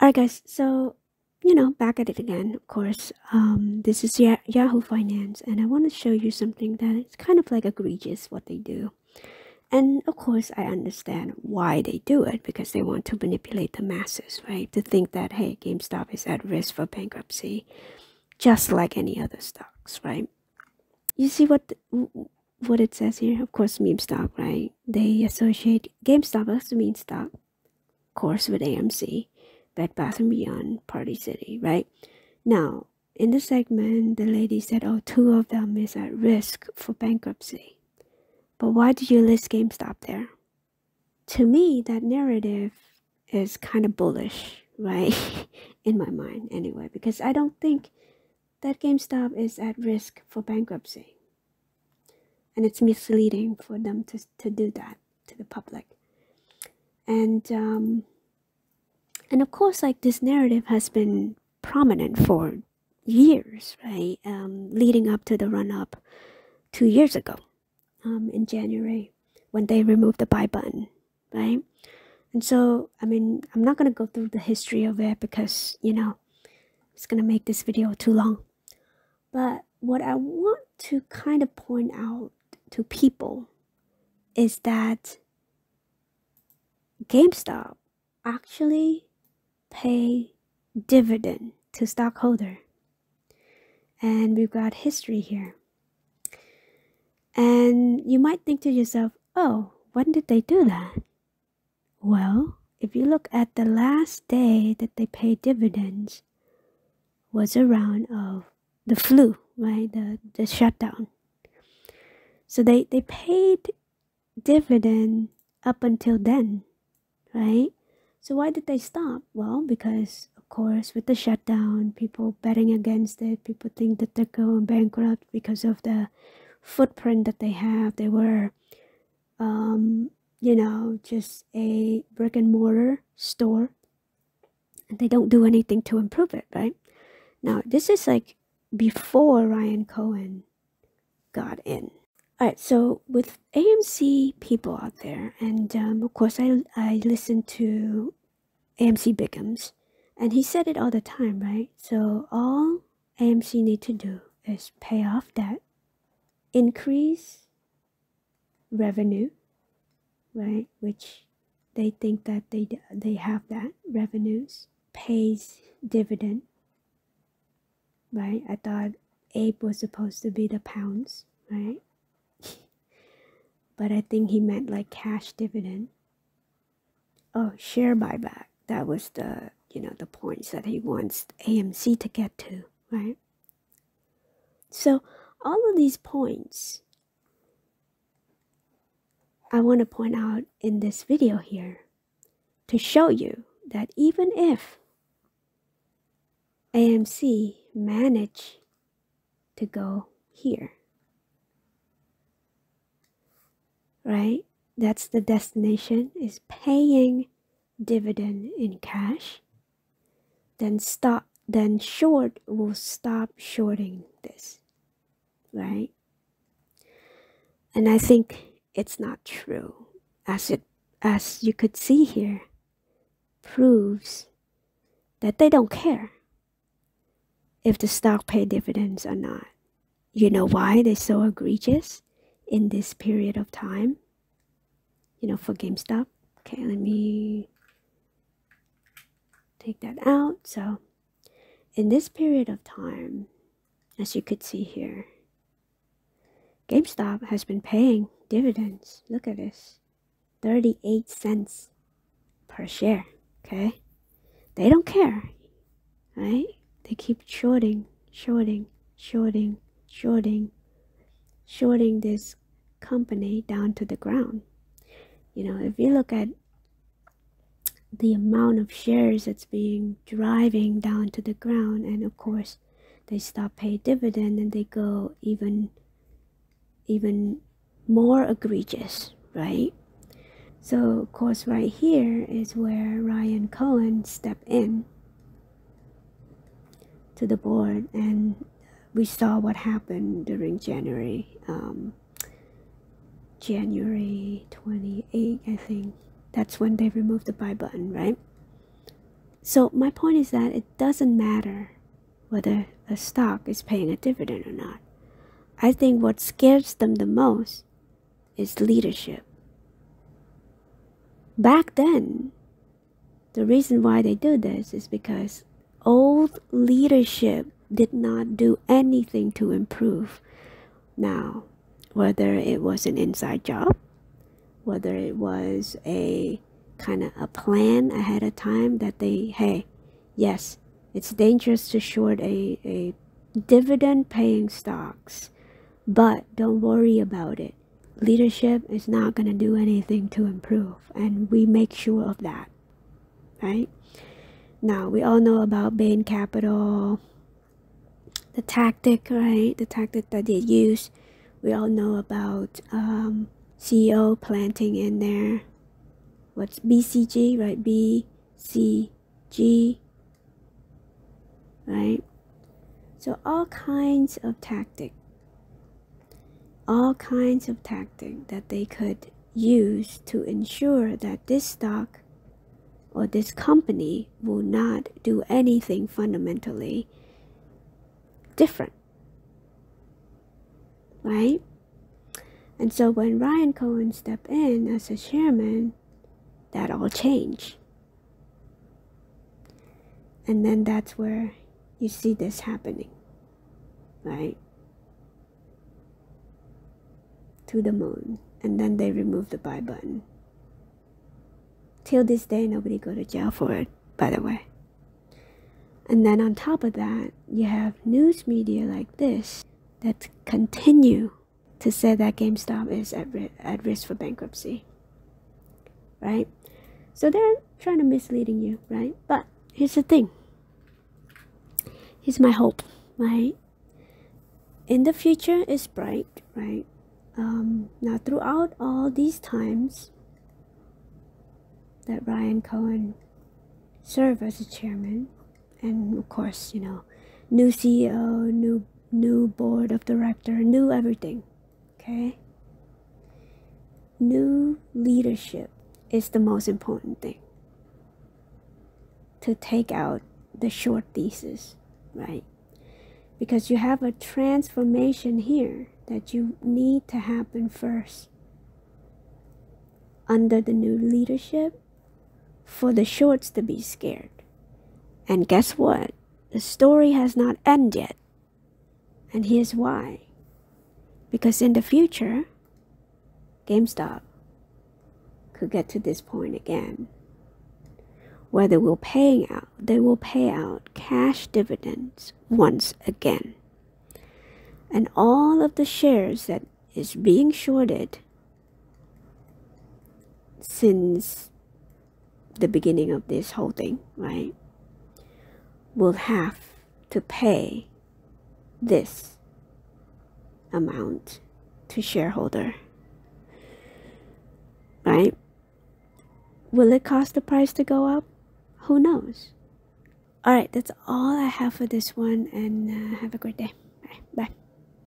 Alright guys, so back at it again, of course. This is Yahoo Finance, and I want to show you something that is kind of like egregious what they do. And of course, I understand why they do it, because they want to manipulate the masses, right? To think that, hey, GameStop is at risk for bankruptcy, just like any other stocks, right? You see what it says here? Of course, meme stock, right? They associate GameStop as the meme stock, of course, with AMC, Bed Bath and Beyond, Party City, right? Now, in the segment, the lady said, oh, two of them is at risk for bankruptcy. But why did you list GameStop there? To me, that narrative is kind of bullish, right? In my mind, anyway, because I don't think that GameStop is at risk for bankruptcy. And it's misleading for them to do that to the public. And of course, like, this narrative has been prominent for years, right? Leading up to the run-up 2 years ago, in January, when they removed the buy button, right? And so, I mean, I'm not going to go through the history of it because, it's going to make this video too long. But what I want to kind of point out to people is that GameStop actually pay dividend to stockholder. And we've got history here. And you might think to yourself, oh, when did they do that? Well, if you look at the last day that they paid dividends was around of the flu, right? The shutdown. So they paid dividend up until then, right? So why did they stop? Well, because of course with the shutdown, people betting against it, people think that they're going bankrupt because of the footprint that they have. They were just a brick and mortar store, and they don't do anything to improve it, right? Now, this is like before Ryan Cohen got in. Alright, so with AMC people out there, and of course I listen to AMC Biggums, and he said it all the time, right? So all AMC need to do is pay off debt, increase revenue, right? Which they think that they have that revenues, pays dividend, right? I thought Abe was supposed to be the pounds, right? But I think he meant like cash dividend. Oh, share buyback. That was the the points that he wants AMC to get to, right? So all of these points I want to point out in this video here to show you that even if AMC managed to go here, right? That's the destination, is paying dividend in cash. Then short will stop shorting this, right? And I think it's not true, as you could see here, proves that they don't care if the stock pay dividends or not. You know why they're so egregious in this period of time? For GameStop. Okay, let me take that out. So in this period of time, as you could see here, GameStop has been paying dividends. Look at this, 38 cents per share. Okay, they don't care, right? They keep shorting this company down to the ground. If you look at the amount of shares that's being driving down to the ground, and of course they stop paying dividend and they go even more egregious, right? So of course right here is where Ryan Cohen stepped in to the board, and we saw what happened during January 28th, I think. That's when they removed the buy button, right? So my point is that it doesn't matter whether a stock is paying a dividend or not. I think what scares them the most is leadership. Back then, the reason why they do this is because old leadership did not do anything to improve. Now, whether it was an inside job, whether it was a kind of a plan ahead of time that they, hey, yes, it's dangerous to short a dividend paying stocks, but don't worry about it. Leadership is not going to do anything to improve, and we make sure of that, right? Now, we all know about Bain Capital, the tactic, right? The tactic that they use. We all know about CEO planting in there. What's BCG, right? BCG, right? So all kinds of tactic that they could use to ensure that this stock or this company will not do anything fundamentally different, right? And so when Ryan Cohen stepped in as a chairman, that all changed. And then that's where you see this happening, right? To the moon. And then they remove the buy button. Till this day, nobody go to jail for it, by the way. And then on top of that, you have news media like this that continue to say that GameStop is at risk for bankruptcy, right? So they're trying to misleading you, right? But here's the thing. Here's my hope, right? In the future is bright, right? Now throughout all these times that Ryan Cohen served as a chairman, and of course, you know, new CEO, new board of director, new everything, okay? New leadership is the most important thing to take out the short thesis, right? Because you have a transformation here that you need to happen first under the new leadership for the shorts to be scared. And guess what? The story has not ended yet. And here's why. Because in the future, GameStop could get to this point again, where they will pay out cash dividends once again. And all of the shares that is being shorted since the beginning of this whole thing, right, will have to pay this amount to shareholder, right? Will it cause the price to go up? Who knows? All right, that's all I have for this one, and have a great day. Bye.